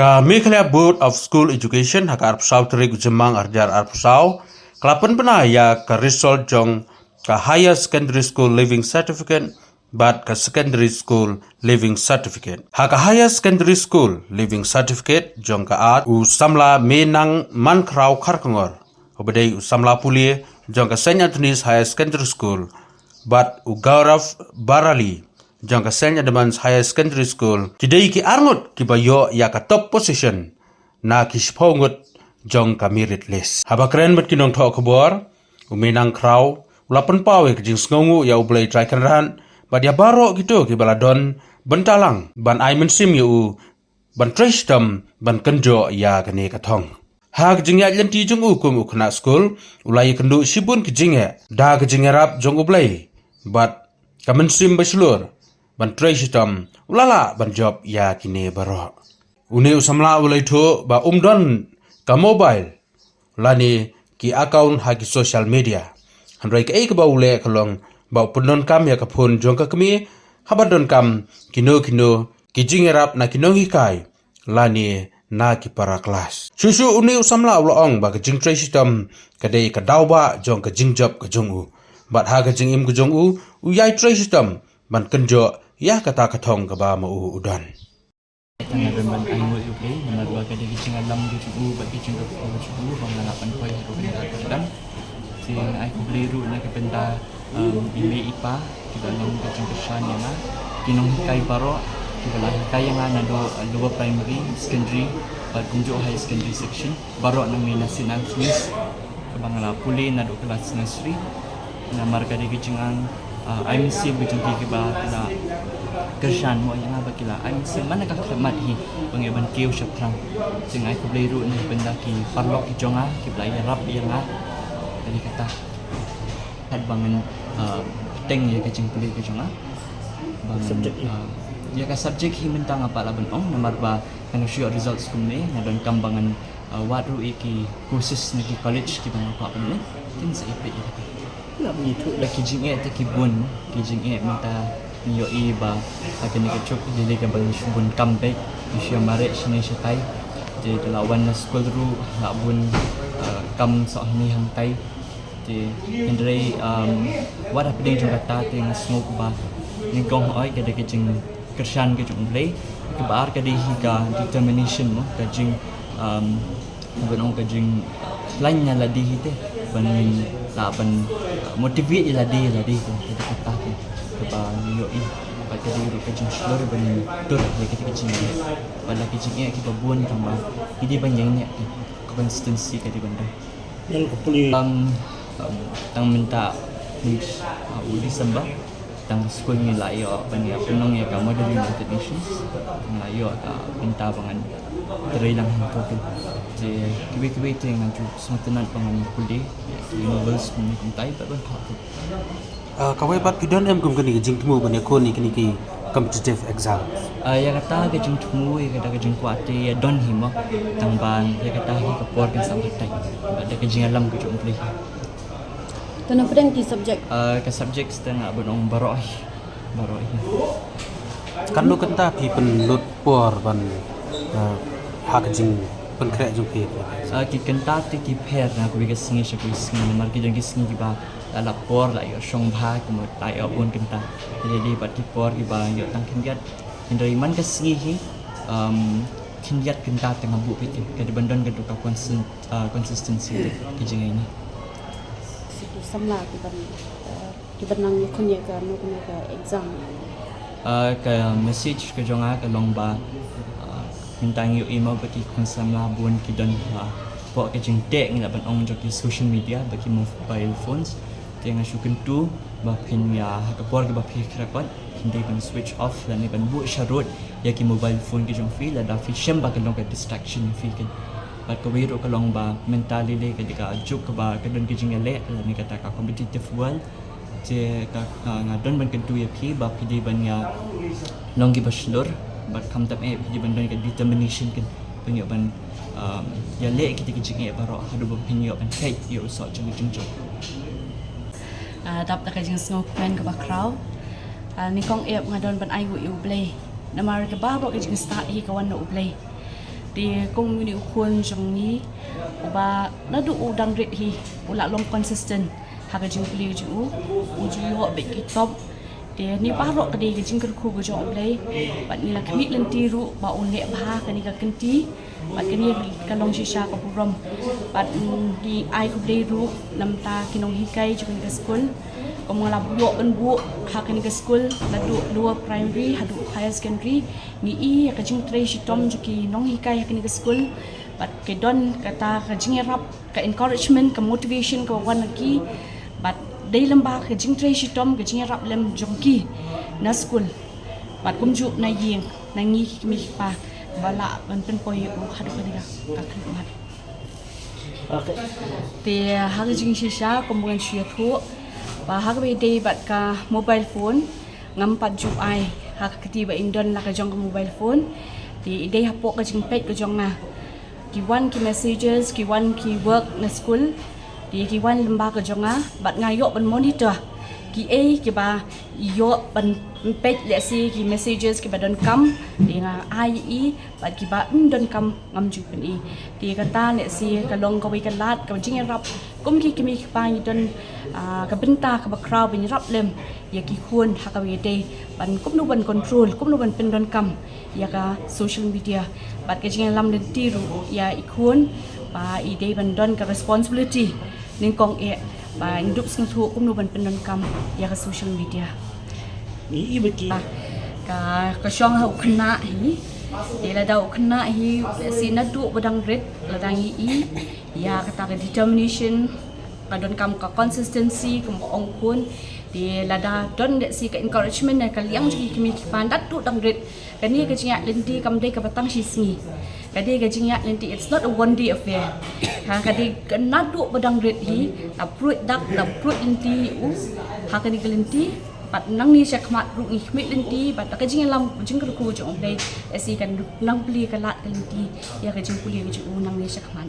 Ka Meghalaya Board of School Education haka arpsau terik jemang arjar arpsau kelapan pena ya ka result jong ka higher secondary school living certificate bat ka secondary school living certificate. Haka higher secondary school living certificate jong ka at u samla menang man krau karkangor. Obadai u samla pulie jong ka St. Anthony's Higher Secondary School bat u Gaurav Barali jong ka St. Edmunds Higher Secondary School kidai ki arngut ki bayo ya ka top position na ki spongut jong ka merit list. Haba keren bet kinong thok kebor umenang kraw ulapan pawe ki jing sngongu ya ublay try kenran bad ya baro gitu ki baladon bentalang ban ai mensim yu ban tristam ban kenjo ya kene kathong. Hak jing ya lenti jong u kum ukna school ulai kendu sibun ki jinge da ki jinge rap jong ublay bat ka mensim baslur ban tristam ulala ban job ya kine baro. Uni usamla ulai tho ba umdon ka mobile lani ki account haki social media handrai ka ek ba ule kalong ba punon kam ya ka phone jong ka kami habadon kam kino ki jingerap na kino hikai lani na ki para kelas susu uni usamla ulong ba ka jing tray system ka dei ka dawba jong ka jing job ka jong u bat ha ka jing im ka jong u yai tray system ban kenjo ya kata kathong ka ba ma u udan. Tanggapan ban ayo UK nomor 2 kali kicing alam di cubu bagi kicing ke cubu pengalaman poin ru dan sing aku beli ru nak kepenta ime IPA kita long kicing kesan ya na kinong kai paro kita lah kai yang ana do lower primary secondary bat kunjo high secondary section baro nang minasin ang Smith kebangala puli na do kelas nursery na marka di kicing ang IMC bijing ki ba na kersan mo yang abakila I'm mana ka khidmat hi pangiban kiu shaprang sing ai kublai ru ni benda ki parlok ki jonga ki blai rap yang a tadi kata had bangan teng ya kecing puli ki jonga bang subjek ya ka subjek hi mentang apa la benong nomor ba kan show results kumne na don kambangan wadu iki kursus ni ki college ki bang apa ni tin sa ipit nak begitu lagi jing tak kibun kijing minta niyo iba akan dikecuk jadi ke bang bun comeback isu marek sini setai jadi lawan school ru nak bun kam soh ni hang tai jadi indrai what happening jung kata ting smoke ba ni gong oi ke de kijing kersan ke jung play ke bar ke di higa determination mo ke jing bunong ke jing lainnya ladi hite ban la ban motivate ladi tu kita kata ke ba yo i ba ke di ke jing slur ban tur le ke kijing ba la kijing e ki ba buan kamba idi ban yang ne consistency ke di benda yang kepuli tang minta udi samba tang school ni la yo ban ya penong ya ka model United Nations la yo ka minta bangan terhilang itu je kibi-kibi itu yangaju sematan pangan kuliah universe ni kuntai tak bentuk Kawai bat pidon em kum kini jing temu bani ko ni kini ki competitive exam. Ya kata ke jing temu ya kata ke jing kuati ya don hima tangban ya kata hi ke por kan sampai tai ada ke jing alam ke jing kuliah. Tanah pedang ki subjek. Ke subjek setengah benong baroi. Kan lu kenta pi penlut por ban hak jing penkrek jung pi. Ki kenta ti ki pher na ku ke singi sha ku singi mar ki jing ki singi ki ba la por la yo song bha ku mo tai o bun kenta jadi bat ki por ki ba yo tang kindiat indai man ke singi hi kindiat kenta tengah bu pi ke de bandon ke tu ka consistency ki jing ini Samla ki benang ni kunya ka exam. Ke message ke jonga ke longba bintang yu email bagi konsamla bun ki don po ke jing tek ni ban ong jo ki social media bagi mobile phones tengah syukun tu ba pin ya ka por ke ba phi krakot hindi ban switch off dan ni ban bu sharut ya ki mobile phone ki jong fi la da fi shem ba ke long ke distraction fi ke ba ko wiro ka long ba mentally le ke dika juk ka ba ke don ki jing le la ni kata ka competitive world je ka ngadon ban ke tu ya phi ba phi di ban ya long ki baslur bat kam tap e phi ban don ke determination kan penyo ban ya le kita kijing e baro hadu ban penyo ban kai yo so jeng jeng jeng Dap tak jing snow pen ke bakraw. Ni kong ep ngadon ban ai wu u play. Na mar ke baro ke jing start hi kawan no play. di kong ni ukun jong ni uba na du udang rit hi ula long consistent haga jing pli ju uju yo be kitop de ni parok kadi ke jing ku jong play bat ni la kmi lenti ru ba un le bha kani ka kenti bat kani ka long shisha ka purom bat di ai ku play ru nam ta kinong hikai ju ka school ko mala buok ben buok ha kani ka school la du lower primary hadu higher secondary ni i ka jing tre shitom ju ki nong hikai kani ka school bat ke don kata ka jing rap ka encouragement ka motivation ka wan ki bat dei lamba ka jing tre shitom ka jing rap lem jongki na school bat kum ju na yeng na ngi mi pa bala ban pen poi u hadu ka diga ka khmat Okay. te ha jing shisha ko mon shia thu ba ha be dei bat ka mobile phone ngam pat ju ai ha ka ti ba indon la ka jong ka mobile phone ti dei ha po ka jing pet ka jong na ki wan ki messages ki wan ki work na school di ki wan lamba ka jonga bat ngayo ban monitor ki a ki ba yo ban page le si ki messages ki ba don kam di nga ai i bat ki ba don kam ngam ju pen i di kata le si ka long ka wi ka lat ka jing rap kum ki mi pa ni don ka benta ka ba crowd bin rap lem ya ki khun ha ka wi de ban kum nu ban control kum nu ban pen don kam ya ka social media bat ka jing lam den ti ru ya ikun ba i de ban don ka responsibility ning kong e ba indup sing thu kum nu ban pen don kam ya ka social media Ni bagi ka syong ha ukna hi de la da ukna hi si na du badang red la dang i ya kata ka determination ka don kam ka consistency kum ong kun de la da don de si ka encouragement na ka liang ji ki mi pan dat tu dang red ka ni ka jinga lenti kam de ka batang shi singi ka de ka jinga lenti it's not a one day affair ha ka de ka na du badang red hi ta fruit dak ta fruit lenti u ha ka ni ka lenti pat nang ni sakmat ru ni khmi lenti pat ka jinga lam jing ka ku jong dei si kan nang pli ka lat ka lenti ya ka jing puli ka ju nang ni sakmat